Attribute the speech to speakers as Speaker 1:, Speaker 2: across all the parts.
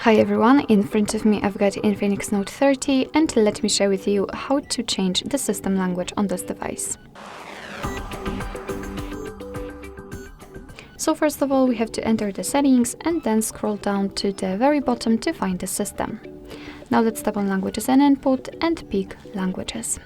Speaker 1: Hi everyone, in front of me I've got Infinix Note 30 and let me share with you how to change the system language on this device. So first of all we have to enter the settings and then scroll down to the very bottom to find the system. Now let's tap on languages and input and pick languages.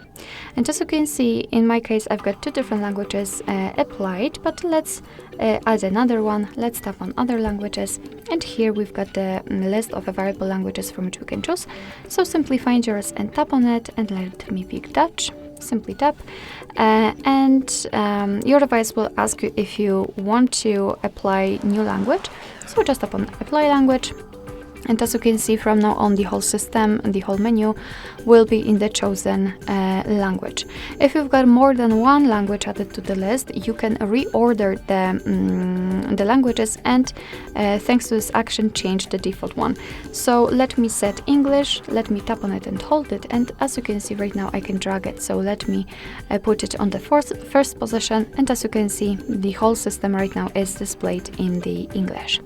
Speaker 1: And as you can see, in my case I've got two different languages applied, but let's add another one. Let's tap on other languages, and here we've got the list of available languages from which we can choose. So simply find yours and tap on it, and let me pick Dutch. Simply tap and your device will ask you if you want to apply new language. So just tap on apply language. And as you can see, from now on the whole system and the whole menu will be in the chosen language. If you've got more than one language added to the list, you can reorder the languages and thanks to this action change the default one. So let me set English, let me tap on it and hold it, and as you can see right now I can drag it. So let me put it on the first position, and as you can see the whole system right now is displayed in the English.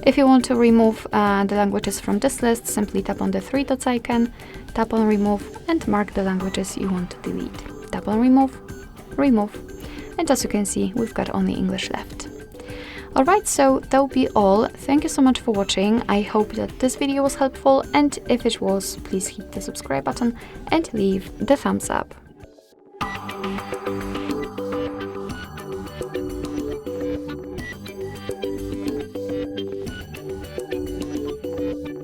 Speaker 1: If you want to remove the language from this list, simply tap on the three dots icon, tap on remove and mark the languages you want to delete. Tap on remove, and as you can see we've got only English left. Alright, so that will be all. Thank you so much for watching. I hope that this video was helpful, and if it was, please hit the subscribe button and leave the thumbs up.